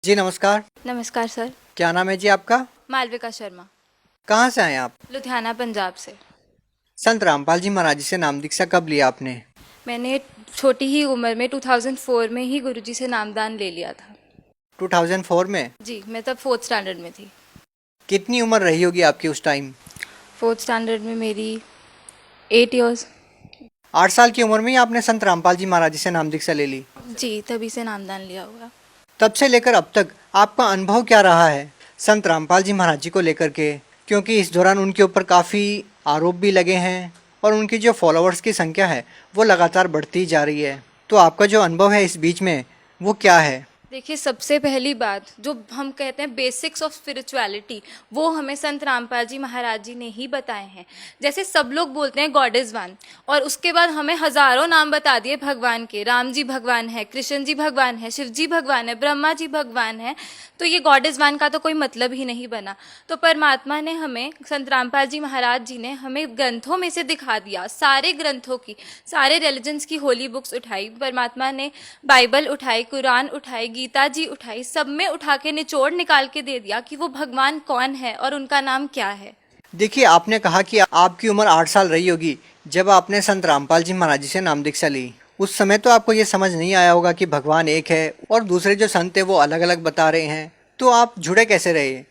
जी नमस्कार। नमस्कार सर। क्या नाम है जी आपका? मालविका शर्मा। कहाँ से आए आप? लुधियाना पंजाब से। संत रामपाल जी महाराज जी से नाम दीक्षा कब लिया आपने? मैंने छोटी ही उम्र में 2004 में ही गुरुजी से नामदान ले लिया था। 2004 में? जी, मैं तब फोर्थ स्टैंडर्ड में थी। कितनी उम्र रही होगी आपकी उस टाइम? फोर्थ स्टैंडर्ड में मेरी 8 इयर्स। 8 साल की उम्र में ही आपने संत रामपाल जी महाराज जी से नाम दीक्षा ले ली? जी, तभी से नामदान लिया हुआ। तब से लेकर अब तक आपका अनुभव क्या रहा है संत रामपाल जी महाराज जी को लेकर के? क्योंकि इस दौरान उनके ऊपर काफ़ी आरोप भी लगे हैं और उनकी जो फॉलोअर्स की संख्या है वो लगातार बढ़ती जा रही है। तो आपका जो अनुभव है इस बीच में वो क्या है? देखिए, सबसे पहली बात जो हम कहते हैं बेसिक्स ऑफ स्पिरिचुअलिटी, वो हमें संत रामपाल जी महाराज जी ने ही बताए हैं। जैसे सब लोग बोलते हैं गॉड इज़ वन, और उसके बाद हमें हजारों नाम बता दिए भगवान के। राम जी भगवान है, कृष्ण जी भगवान है, शिव जी भगवान है, ब्रह्मा जी भगवान है। तो ये गॉड इज़ वन का तो कोई मतलब ही नहीं बना। तो परमात्मा ने हमें, संत रामपाल जी महाराज जी ने हमें ग्रंथों में से दिखा दिया, सारे ग्रंथों की, सारे रिलीजन्स की होली बुक्स उठाई परमात्मा ने। बाइबल उठाई, कुरान उठाई, गीता जी उठाई, सब में उठा के निचोड़ निकाल के दे दिया कि वो भगवान कौन है और उनका नाम क्या है। देखिए, आपने कहा कि आपकी उम्र 8 साल रही होगी जब आपने संत रामपाल जी महाराज जी से नाम दीक्षा ली। उस समय तो आपको ये समझ नहीं आया होगा कि भगवान एक है और दूसरे जो संत है वो अलग अलग बता रहे हैं। तो आप जुड़े कैसे रहे?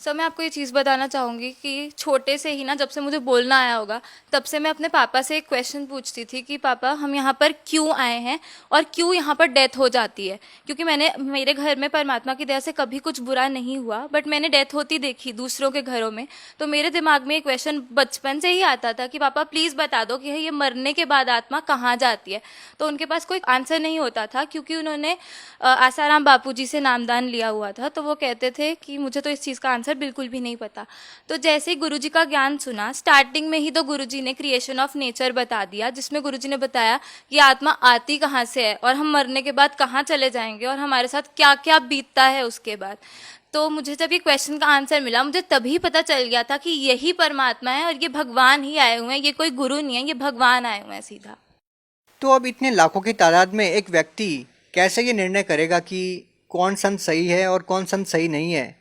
सर, मैं आपको ये चीज़ बताना चाहूँगी कि छोटे से ही ना, जब से मुझे बोलना आया होगा, तब से मैं अपने पापा से एक क्वेश्चन पूछती थी कि पापा, हम यहाँ पर क्यों आए हैं और क्यों यहाँ पर डेथ हो जाती है। क्योंकि मेरे घर में परमात्मा की दया से कभी कुछ बुरा नहीं हुआ, बट मैंने डेथ होती देखी दूसरों के घरों में। तो मेरे दिमाग में एक क्वेश्चन बचपन से ही आता था कि पापा प्लीज़ बता दो कि ये मरने के बाद आत्मा कहाँ जाती है। तो उनके पास कोई आंसर नहीं होता था, क्योंकि उन्होंने आसाराम बापू जी से नामदान लिया हुआ था। तो वो कहते थे कि मुझे तो इस चीज़ का आंसर बिल्कुल भी नहीं पता। तो जैसे ही गुरुजी का ज्ञान सुना, स्टार्टिंग में ही तो गुरुजी ने क्रिएशन ऑफ नेचर बता दिया, जिसमें गुरुजी ने बताया कि आत्मा आती कहाँ से है और हम मरने के बाद कहाँ चले जाएंगे और हमारे साथ क्या क्या बीतता है उसके बाद। तो मुझे जब ये क्वेश्चन का आंसर मिला, मुझे तभी पता चल गया था कि यही परमात्मा है और ये भगवान ही आए हुए हैं, ये कोई गुरु नहीं है, ये भगवान आए हुए हैं सीधा। तो अब इतने लाखों की तादाद में एक व्यक्ति कैसे ये निर्णय करेगा कि कौन संत सही है और कौन संत सही नहीं है?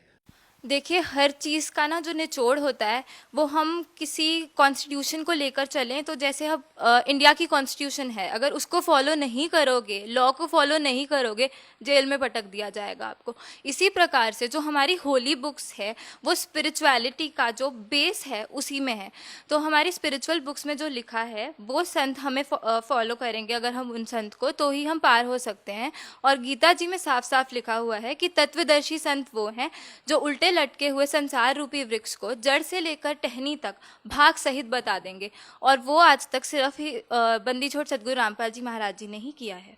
देखिए, हर चीज़ का ना जो निचोड़ होता है, वो हम किसी कॉन्स्टिट्यूशन को लेकर चलें तो जैसे अब इंडिया की कॉन्स्टिट्यूशन है, अगर उसको फॉलो नहीं करोगे, लॉ को फॉलो नहीं करोगे, जेल में पटक दिया जाएगा आपको। इसी प्रकार से जो हमारी होली बुक्स है, वो स्पिरिचुअलिटी का जो बेस है उसी में है। तो हमारी स्पिरिचुअल बुक्स में जो लिखा है वो संत हमें फॉलो करेंगे, अगर हम उन संत को, तो ही हम पार हो सकते हैं। और गीता जी में साफ साफ लिखा हुआ है कि तत्वदर्शी संत वो हैं जो उल्टे लटके हुए संसार रूपी वृक्ष को जड़ से लेकर टहनी तक भाग सहित बता देंगे। और वो आज तक सिर्फ ही बंदी छोड़ सदगुरु रामपाल जी महाराज जी ने ही किया है।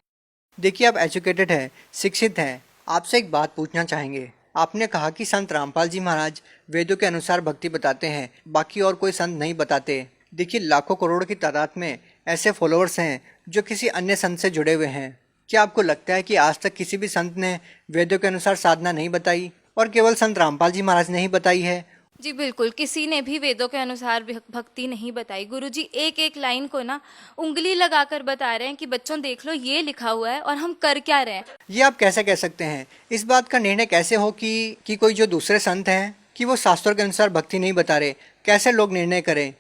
देखिए, आप एजुकेटेड हैं, शिक्षित हैं। आपसे एक बात पूछना चाहेंगे। आपने कहा कि संत रामपाल जी महाराज वेदों के अनुसार भक्ति बताते हैं, बाकी और कोई संत नहीं बताते। देखिए, लाखों करोड़ की तादाद में ऐसे फॉलोअर्स हैं जो किसी अन्य संत से जुड़े हुए हैं। क्या आपको लगता है कि आज तक किसी भी संत ने वेदों के अनुसार साधना नहीं बताई और केवल संत रामपाल जी महाराज ने ही बताई है? जी बिल्कुल, किसी ने भी वेदों के अनुसार भक्ति नहीं बताई। गुरुजी एक एक लाइन को ना उंगली लगाकर बता रहे हैं कि बच्चों देख लो, ये लिखा हुआ है और हम कर क्या रहे हैं। ये आप कैसे कह सकते हैं? इस बात का निर्णय कैसे हो कि कोई जो दूसरे संत हैं कि वो शास्त्रों के अनुसार भक्ति नहीं बता रहे? कैसे लोग निर्णय करें?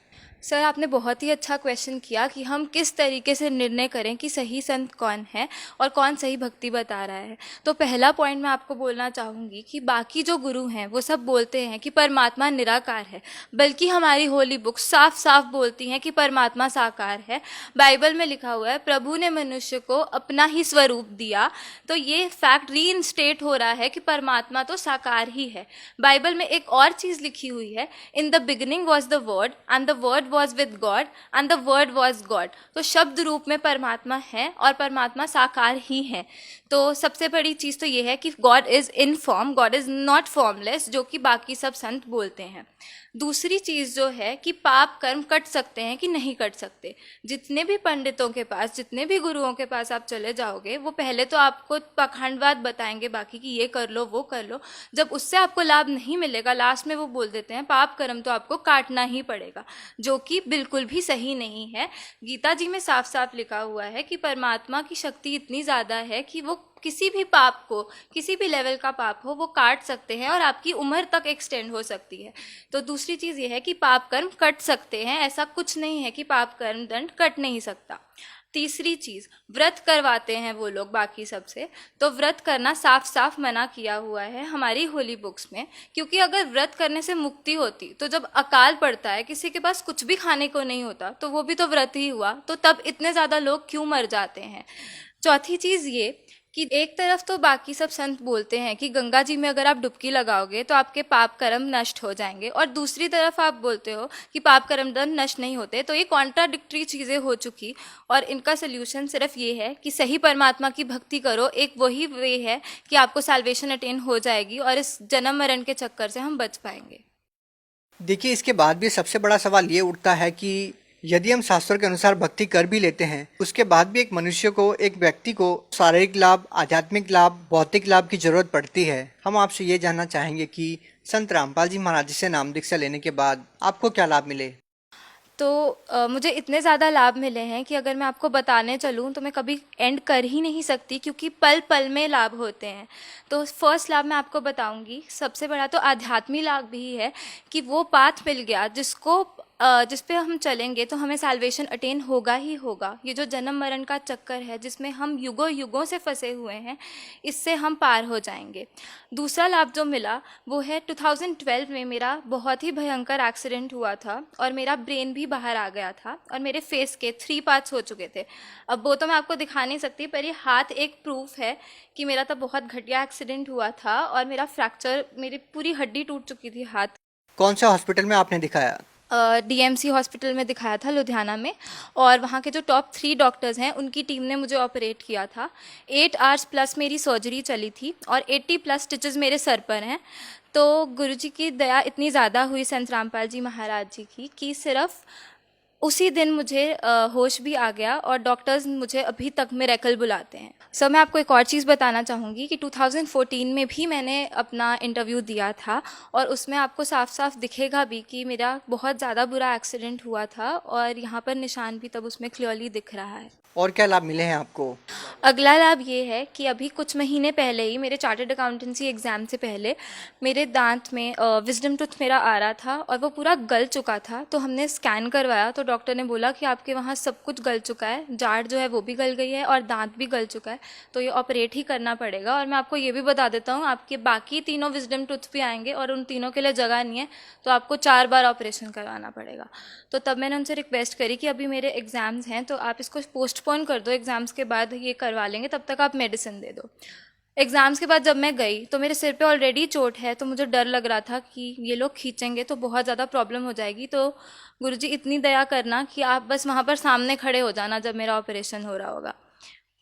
सर, आपने बहुत ही अच्छा क्वेश्चन किया कि हम किस तरीके से निर्णय करें कि सही संत कौन है और कौन सही भक्ति बता रहा है। तो पहला पॉइंट मैं आपको बोलना चाहूँगी कि बाकी जो गुरु हैं वो सब बोलते हैं कि परमात्मा निराकार है, बल्कि हमारी होली बुक साफ साफ बोलती हैं कि परमात्मा साकार है। बाइबल में लिखा हुआ है, प्रभु ने मनुष्य को अपना ही स्वरूप दिया। तो ये फैक्ट रीइंस्टेट हो रहा है कि परमात्मा तो साकार ही है। बाइबल में एक और चीज़ लिखी हुई है, in the beginning was the word and the word was with God and the word was God। तो शब्द रूप में परमात्मा है और परमात्मा साकार ही है। तो सबसे बड़ी चीज़ तो ये है कि God is in form, God is not formless, जो कि बाकी सब संत बोलते हैं। दूसरी चीज़ जो है कि पाप कर्म कट सकते हैं कि नहीं कट सकते। जितने भी पंडितों के पास, जितने भी गुरुओं के पास आप चले जाओगे, वो पहले तो आपको पाखंडवाद बताएंगे बाकी कि ये कर लो वो कर लो। जब उससे आपको लाभ नहीं मिलेगा, लास्ट में वो बोल देते हैं पाप कर्म तो आपको काटना ही पड़ेगा, जो कि बिल्कुल भी सही नहीं है। गीता जी में साफ साफ लिखा हुआ है कि परमात्मा की शक्ति इतनी ज़्यादा है कि वो किसी भी पाप को, किसी भी लेवल का पाप हो, वो काट सकते हैं और आपकी उम्र तक एक्सटेंड हो सकती है। तो दूसरी चीज़ ये है कि पाप कर्म कट सकते हैं, ऐसा कुछ नहीं है कि पाप कर्म दंड कट नहीं सकता। तीसरी चीज़, व्रत करवाते हैं वो लोग बाकी सबसे, तो व्रत करना साफ साफ मना किया हुआ है हमारी होली बुक्स में, क्योंकि अगर व्रत करने से मुक्ति होती तो जब अकाल पड़ता है, किसी के पास कुछ भी खाने को नहीं होता, तो वो भी तो व्रत ही हुआ, तो तब इतने ज़्यादा लोग क्यों मर जाते हैं। चौथी चीज़ ये कि एक तरफ तो बाकी सब संत बोलते हैं कि गंगा जी में अगर आप डुबकी लगाओगे तो आपके पाप कर्म नष्ट हो जाएंगे, और दूसरी तरफ आप बोलते हो कि पाप कर्म दंड नष्ट नहीं होते, तो ये कॉन्ट्राडिक्टरी चीज़ें हो चुकी। और इनका सोल्यूशन सिर्फ ये है कि सही परमात्मा की भक्ति करो, एक वही वे है कि आपको सैल्वेशन अटेन हो जाएगी और इस जन्म मरण के चक्कर से हम बच पाएंगे। देखिए, इसके बाद भी सबसे बड़ा सवाल ये उठता है कि यदि हम शास्त्रों के अनुसार भक्ति कर भी लेते हैं, उसके बाद भी एक मनुष्य को, एक व्यक्ति को शारीरिक लाभ, आध्यात्मिक लाभ, भौतिक लाभ की जरूरत पड़ती है। हम आपसे ये जानना चाहेंगे कि संत रामपाल जी महाराज जी से नाम दीक्षा लेने के बाद आपको क्या लाभ मिले। तो मुझे इतने ज़्यादा लाभ मिले हैं कि अगर मैं आपको बताने चलूँ तो मैं कभी एंड कर ही नहीं सकती, क्योंकि पल पल में लाभ होते हैं। तो फर्स्ट लाभ मैं आपको बताऊंगी, सबसे बड़ा तो आध्यात्मिक लाभ भी है कि वो पाथ मिल गया जिस पे हम चलेंगे तो हमें सैल्वेशन अटेन होगा ही होगा। ये जो जन्म मरण का चक्कर है जिसमें हम युगों युगों से फंसे हुए हैं, इससे हम पार हो जाएंगे। दूसरा लाभ जो मिला वो है 2012 में मेरा बहुत ही भयंकर एक्सीडेंट हुआ था और मेरा ब्रेन भी बाहर आ गया था और मेरे फेस के 3 पार्ट्स हो चुके थे। अब वो तो मैं आपको दिखा नहीं सकती, पर ये हाथ एक प्रूफ है कि मेरा तब बहुत घटिया एक्सीडेंट हुआ था और मेरा फ्रैक्चर, मेरी पूरी हड्डी टूट चुकी थी हाथ। कौन सा हॉस्पिटल में आपने दिखाया। डीएमसी हॉस्पिटल में दिखाया था लुधियाना में, और वहाँ के जो टॉप 3 डॉक्टर्स हैं उनकी टीम ने मुझे ऑपरेट किया था। 8 आवर्स प्लस मेरी सर्जरी चली थी और 80 प्लस स्टिचेस मेरे सर पर हैं। तो गुरुजी की दया इतनी ज़्यादा हुई संत रामपाल जी महाराज जी की कि सिर्फ उसी दिन मुझे होश भी आ गया और डॉक्टर्स मुझे अभी तक मिरेकल बुलाते हैं। सर, मैं आपको एक और चीज़ बताना चाहूँगी कि 2014 में भी मैंने अपना इंटरव्यू दिया था और उसमें आपको साफ साफ दिखेगा भी कि मेरा बहुत ज़्यादा बुरा एक्सीडेंट हुआ था और यहाँ पर निशान भी तब उसमें क्लियरली दिख रहा है। और क्या लाभ मिले हैं आपको। अगला लाभ ये है कि अभी कुछ महीने पहले ही, मेरे चार्टर्ड अकाउंटेंसी एग्ज़ाम से पहले, मेरे दांत में विजडम टूथ मेरा आ रहा था और वो पूरा गल चुका था। तो हमने स्कैन करवाया तो डॉक्टर ने बोला कि आपके वहाँ सब कुछ गल चुका है, जाड़ जो है वो भी गल गई है और दांत भी गल चुका है, तो ये ऑपरेट ही करना पड़ेगा। और मैं आपको ये भी बता देता हूँ, आपके बाकी तीनों विजडम टूथ भी आएंगे और उन तीनों के लिए जगह नहीं है, तो आपको 4 बार ऑपरेशन करवाना पड़ेगा। तो तब मैंने उनसे रिक्वेस्ट करी कि अभी मेरे एग्ज़ाम्स हैं तो आप इसको पोस्टपोन कर दो, एग्ज़ाम्स के बाद ये करवा लेंगे, तब तक आप मेडिसिन दे दो। एग्ज़ाम्स के बाद जब मैं गई तो मेरे सिर पे ऑलरेडी चोट है, तो मुझे डर लग रहा था कि ये लोग खींचेंगे तो बहुत ज़्यादा प्रॉब्लम हो जाएगी। तो गुरुजी इतनी दया करना कि आप बस वहाँ पर सामने खड़े हो जाना जब मेरा ऑपरेशन हो रहा होगा।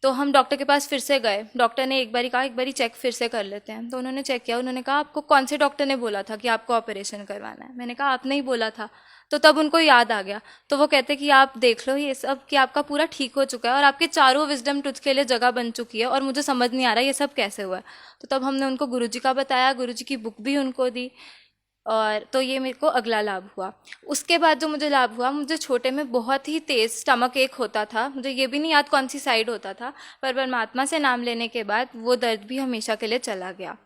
तो हम डॉक्टर के पास फिर से गए। डॉक्टर ने एक बारी कहा एक बारी चेक फिर से कर लेते हैं। तो उन्होंने चेक किया, उन्होंने कहा आपको कौन से डॉक्टर ने बोला था कि आपको ऑपरेशन करवाना है। मैंने कहा आपने ही बोला था। तो तब उनको याद आ गया, तो वो कहते कि आप देख लो ये सब कि आपका पूरा ठीक हो चुका है और आपके चारों विजडम टूथ के लिए जगह बन चुकी है और मुझे समझ नहीं आ रहा ये सब कैसे हुआ है। तो तब हमने उनको गुरुजी का बताया, गुरुजी की बुक भी उनको दी, और तो ये मेरे को अगला लाभ हुआ। उसके बाद जो मुझे लाभ हुआ, मुझे छोटे में बहुत ही तेज़ स्टमक एक होता था, मुझे ये भी नहीं याद कौन सी साइड होता था, पर परमात्मा से नाम लेने के बाद वो दर्द भी हमेशा के लिए चला गया।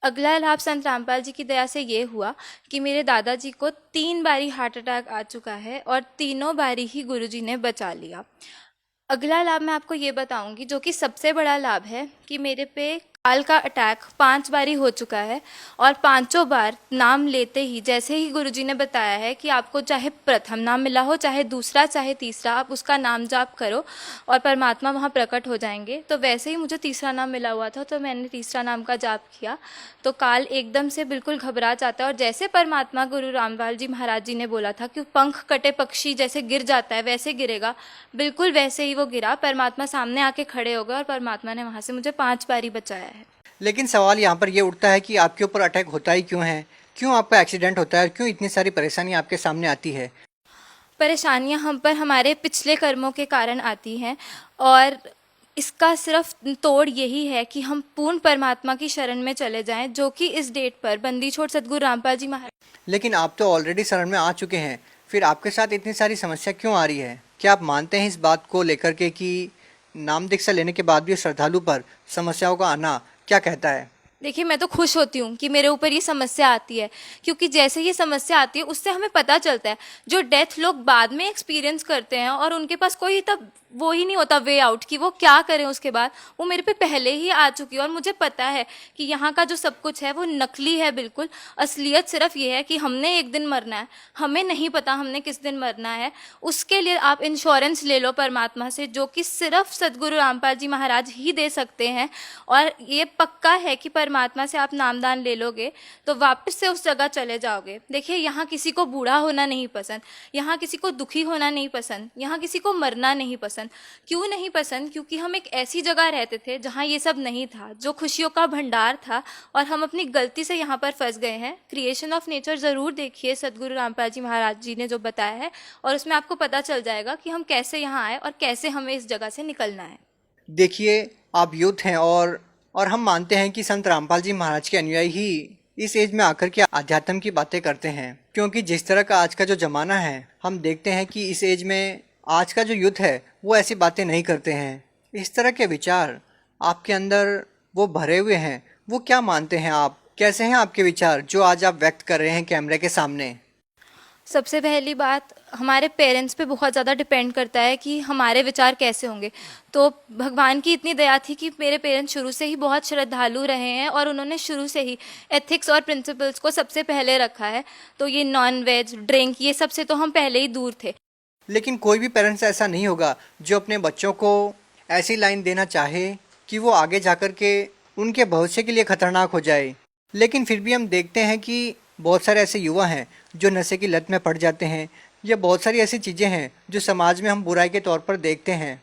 अगला लाभ संत रामपाल जी की दया से ये हुआ कि मेरे दादाजी को 3 बारी हार्ट अटैक आ चुका है और तीनों बारी ही गुरुजी ने बचा लिया। अगला लाभ मैं आपको ये बताऊंगी जो कि सबसे बड़ा लाभ है कि मेरे पे काल का अटैक 5 बारी हो चुका है और 5 बार नाम लेते ही, जैसे ही गुरुजी ने बताया है कि आपको चाहे प्रथम नाम मिला हो, चाहे दूसरा, चाहे तीसरा, आप उसका नाम जाप करो और परमात्मा वहाँ प्रकट हो जाएंगे, तो वैसे ही मुझे तीसरा नाम मिला हुआ था, तो मैंने तीसरा नाम का जाप किया तो काल एकदम से बिल्कुल घबरा जाता है। और जैसे परमात्मा गुरु रामपाल जी महाराज जी ने बोला था कि पंख कटे पक्षी जैसे गिर जाता है वैसे गिरेगा, बिल्कुल वैसे ही वो गिरा। परमात्मा सामने आके खड़े हो गए और परमात्मा ने वहाँ से मुझे 5 बारी बचाया है। लेकिन सवाल यहाँ पर ये उठता है कि आपके ऊपर अटैक होता ही क्यों है, क्यों आपका एक्सीडेंट होता है, क्यों इतनी सारी परेशानी आपके सामने आती है। परेशानियां हम पर हमारे पिछले कर्मों के कारण आती हैं और इसका सिर्फ तोड़ यही है कि हम पूर्ण परमात्मा की शरण में चले जाएं, जो कि इस डेट पर बंदी छोड़ सदगुरु रामपाल जी महाराज। लेकिन आप तो ऑलरेडी शरण में आ चुके हैं, फिर आपके साथ इतनी सारी समस्या क्यों आ रही है। क्या आप मानते हैं इस बात को लेकर के कि नाम दीक्षा लेने के बाद भी श्रद्धालु पर समस्याओं का आना क्या कहता है? देखिए, मैं तो खुश होती हूँ कि मेरे ऊपर ये समस्या आती है, क्योंकि जैसे ये समस्या आती है उससे हमें पता चलता है जो डेथ लोग बाद में एक्सपीरियंस करते हैं और उनके पास कोई तब वो ही नहीं होता वे आउट कि वो क्या करें उसके बाद, वो मेरे पे पहले ही आ चुकी है और मुझे पता है कि यहाँ का जो सब कुछ है वो नकली है बिल्कुल। असलियत सिर्फ ये है कि हमने एक दिन मरना है, हमें नहीं पता हमने किस दिन मरना है। उसके लिए आप इंश्योरेंस ले लो परमात्मा से, जो कि सिर्फ सदगुरु रामपाल जी महाराज ही दे सकते हैं। और ये पक्का है कि परमात्मा से आप नामदान ले लोगे तो वापस से उस जगह चले जाओगे। देखिए, यहाँ किसी को बूढ़ा होना नहीं पसंद, यहाँ किसी को दुखी होना नहीं पसंद, यहाँ किसी को मरना नहीं पसंद। क्यों नहीं पसंद? क्योंकि हम एक ऐसी जगह रहते थे जहाँ ये सब नहीं था, जो खुशियों का भंडार था, और हम अपनी गलती से यहाँ पर फंस गए हैं। क्रिएशन ऑफ नेचर ज़रूर देखिए, सदगुरु रामपाल जी महाराज जी ने जो बताया है, और उसमें आपको पता चल जाएगा कि हम कैसे यहाँ आए और कैसे हमें इस जगह से निकलना है। देखिए, आप यूथ हैं और हम मानते हैं कि संत रामपाल जी महाराज के अनुयायी ही इस एज में आकर के आध्यात्म की बातें करते हैं, क्योंकि जिस तरह का आज का जो जमाना है, हम देखते हैं कि इस एज में आज का जो यूथ है वो ऐसी बातें नहीं करते हैं। इस तरह के विचार आपके अंदर वो भरे हुए हैं, वो क्या मानते हैं आप? कैसे हैं आपके विचार जो आज आप व्यक्त कर रहे हैं कैमरे के सामने? सबसे पहली बात, हमारे पेरेंट्स पे बहुत ज़्यादा डिपेंड करता है कि हमारे विचार कैसे होंगे। तो भगवान की इतनी दया थी कि मेरे पेरेंट्स शुरू से ही बहुत श्रद्धालु रहे हैं और उन्होंने शुरू से ही एथिक्स और प्रिंसिपल्स को सबसे पहले रखा है। तो ये नॉन वेज, ड्रिंक, ये सब से तो हम पहले ही दूर थे। लेकिन कोई भी पेरेंट्स ऐसा नहीं होगा जो अपने बच्चों को ऐसी लाइन देना चाहे कि वो आगे जाकर के उनके भविष्य के लिए खतरनाक हो जाए। लेकिन फिर भी हम देखते हैं कि बहुत सारे ऐसे युवा हैं जो नशे की लत में पड़ जाते हैं, या बहुत सारी ऐसी चीज़ें हैं जो समाज में हम बुराई के तौर पर देखते हैं।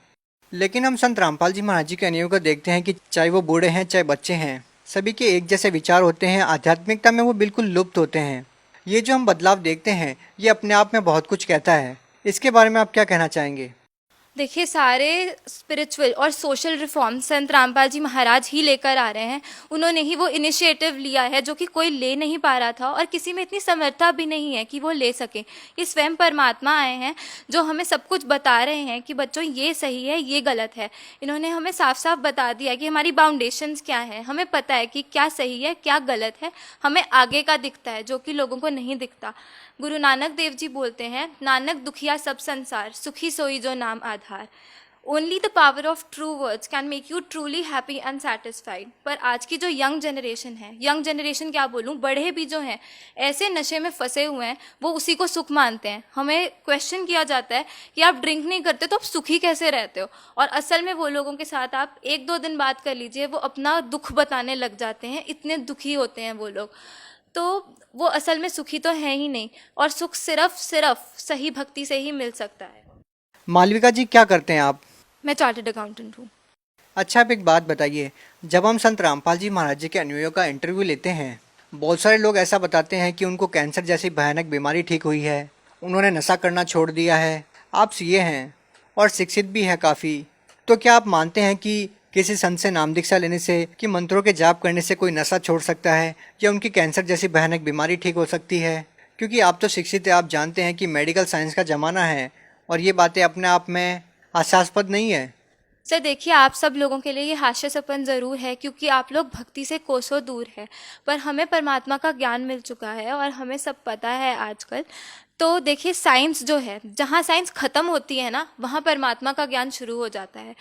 लेकिन हम संत रामपाल जी महाराज जी के अनुयायियों को देखते हैं कि चाहे वो बूढ़े हैं चाहे बच्चे हैं, सभी के एक जैसे विचार होते हैं, आध्यात्मिकता में वो बिल्कुल लुप्त होते हैं। ये जो हम बदलाव देखते हैं ये अपने आप में बहुत कुछ कहता है। इसके बारे में आप क्या कहना चाहेंगे? देखिए, सारे स्पिरिचुअल और सोशल रिफॉर्म संत रामपाल जी महाराज ही लेकर आ रहे हैं। उन्होंने ही वो इनिशिएटिव लिया है जो कि कोई ले नहीं पा रहा था, और किसी में इतनी समर्था भी नहीं है कि वो ले सके। ये स्वयं परमात्मा आए हैं जो हमें सब कुछ बता रहे हैं कि बच्चों ये सही है, ये गलत है। इन्होंने हमें साफ साफ बता दिया कि हमारी बाउंडेशंस क्या है, हमें पता है कि क्या सही है क्या गलत है, हमें आगे का दिखता है जो कि लोगों को नहीं दिखता। गुरु नानक देव जी बोलते हैं, नानक दुखिया सब संसार, सुखी सोई जो नाम आधार। Only the power of true words can make you truly happy and satisfied. पर आज की जो यंग जनरेशन है, यंग जनरेशन क्या बोलूँ, बड़े भी जो हैं ऐसे नशे में फंसे हुए हैं, वो उसी को सुख मानते हैं। हमें क्वेश्चन किया जाता है कि आप ड्रिंक नहीं करते तो आप सुखी कैसे रहते हो, और असल में वो लोगों के साथ आप 1-2 दिन बात कर लीजिए, वो अपना दुख बताने लग जाते हैं, इतने दुखी होते हैं वो लोग। तो वो असल में सुखी तो है ही नहीं, और सुख सिर्फ सही भक्ति से ही मिल सकता है। मालविका जी, क्या करते हैं आप? मैं चार्टर्ड अकाउंटेंट हूँ। अच्छा, आप एक बात बताइए, जब हम संत रामपाल जी महाराज जी के अनुयायियों का इंटरव्यू लेते हैं, बहुत सारे लोग ऐसा बताते हैं कि उनको कैंसर जैसी भयानक बीमारी ठीक हुई है, उन्होंने नशा करना छोड़ दिया है। आप सीए हैं और शिक्षित भी हैं काफ़ी, तो क्या आप मानते हैं कि किसी संत से नाम दीक्षा लेने से, कि मंत्रों के जाप करने से कोई नशा छोड़ सकता है, या उनकी कैंसर जैसी भयानक बीमारी ठीक हो सकती है? क्योंकि आप तो शिक्षित हैं, आप जानते हैं कि मेडिकल साइंस का ज़माना है और ये बातें अपने आप में हास्यास्पद नहीं है। सर देखिए, आप सब लोगों के लिए ये हास्यास्पद ज़रूर है, क्योंकि आप लोग भक्ति से कोसों दूर है, पर हमें परमात्मा का ज्ञान मिल चुका है और हमें सब पता है आजकल। तो देखिए, साइंस जो है, जहाँ साइंस ख़त्म होती है ना, वहाँ परमात्मा का ज्ञान शुरू हो जाता है।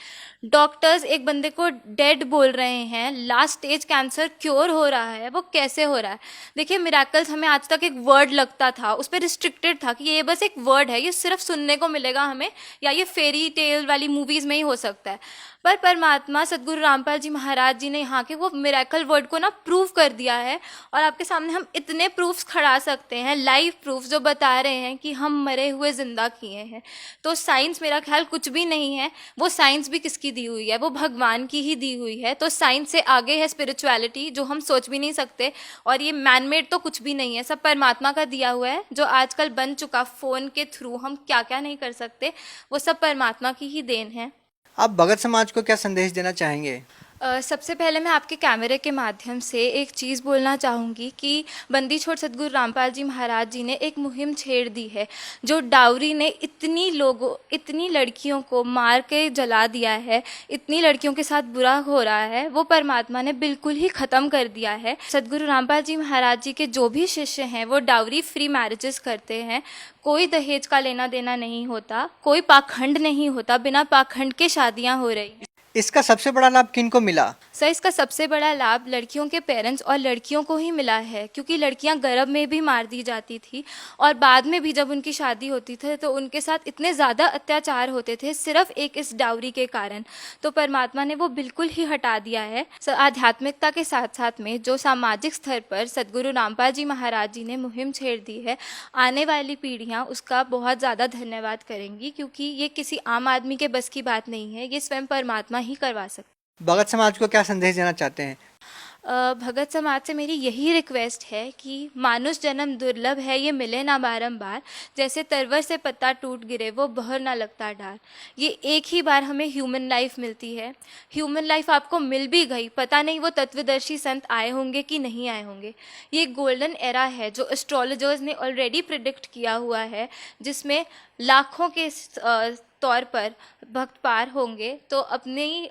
डॉक्टर्स एक बंदे को डेड बोल रहे हैं, लास्ट स्टेज कैंसर क्योर हो रहा है, वो कैसे हो रहा है? देखिए, मिराकल्स हमें आज तक एक वर्ड लगता था, उस पर रिस्ट्रिक्टेड था कि ये बस एक वर्ड है, ये सिर्फ सुनने को मिलेगा हमें, या ये फेरी टेल वाली मूवीज़ में ही हो सकता है। पर परमात्मा सदगुरु रामपाल जी महाराज जी ने यहाँ के वो मिरेकल वर्ड को ना प्रूव कर दिया है, और आपके सामने हम इतने प्रूफ्स खड़ा सकते हैं, लाइव प्रूफ जो बता रहे हैं कि हम मरे हुए जिंदा किए हैं। तो साइंस मेरा ख्याल कुछ भी नहीं है। वो साइंस भी किसकी दी हुई है? वो भगवान की ही दी हुई है। तो साइंस से आगे है स्पिरिचुअलिटी, जो हम सोच भी नहीं सकते, और ये मैनमेड तो कुछ भी नहीं है, सब परमात्मा का दिया हुआ है। जो आजकल बन चुका फ़ोन के थ्रू हम क्या क्या नहीं कर सकते, वो सब परमात्मा की ही देन है। आप भगत समाज को क्या संदेश देना चाहेंगे? सबसे पहले मैं आपके कैमरे के माध्यम से एक चीज़ बोलना चाहूँगी कि बंदी छोड़ सद्गुरु रामपाल जी महाराज जी ने एक मुहिम छेड़ दी है। जो डाउरी ने इतनी लड़कियों को मार के जला दिया है, इतनी लड़कियों के साथ बुरा हो रहा है, वो परमात्मा ने बिल्कुल ही ख़त्म कर दिया है। सद्गुरु रामपाल जी महाराज जी के जो भी शिष्य हैं वो डाउरी फ्री मैरिजेस करते हैं। कोई दहेज का लेना देना नहीं होता, कोई पाखंड नहीं होता, बिना पाखंड के शादियाँ हो रही हैं। इसका सबसे बड़ा लाभ किनको मिला? सर, इसका सबसे बड़ा लाभ लड़कियों के पेरेंट्स और लड़कियों को ही मिला है, क्योंकि लड़कियां गर्भ में भी मार दी जाती थी और बाद में भी जब उनकी शादी होती थी तो उनके साथ इतने ज़्यादा अत्याचार होते थे सिर्फ एक इस डाउरी के कारण। तो परमात्मा ने वो बिल्कुल ही हटा दिया है। आध्यात्मिकता के साथ साथ में जो सामाजिक स्तर पर सद्गुरु रामपाल जी महाराज जी ने मुहिम छेड़ दी है, आने वाली पीढ़ियाँ उसका बहुत ज़्यादा धन्यवाद करेंगी, क्योंकि ये किसी आम आदमी के बस की बात नहीं है, ये स्वयं परमात्मा ही करवा सकते। भगत समाज को क्या संदेश देना चाहते हैं? भगत समाज से मेरी यही रिक्वेस्ट है कि मानुष जन्म दुर्लभ है, ये मिले ना बारंबार। जैसे तरवर से पत्ता टूट गिरे वो बहर ना लगता डार। ये एक ही बार हमें ह्यूमन लाइफ मिलती है। ह्यूमन लाइफ आपको मिल भी गई, पता नहीं वो तत्वदर्शी संत आए होंगे कि नहीं आए होंगे। ये गोल्डन एरा है जो एस्ट्रोलॉजर्स ने ऑलरेडी प्रिडिक्ट किया हुआ है, जिसमें लाखों के तौर पर भक्त पार होंगे। तो अपनी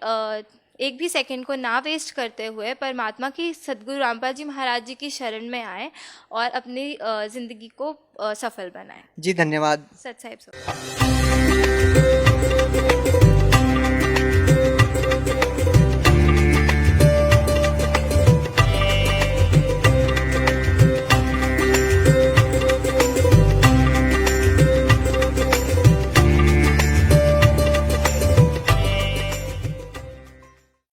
एक भी सेकंड को ना वेस्ट करते हुए परमात्मा की सद्गुरु रामपाल जी महाराज जी की शरण में आए और अपनी ज़िंदगी को सफल बनाएं। जी धन्यवाद। सत साहिब।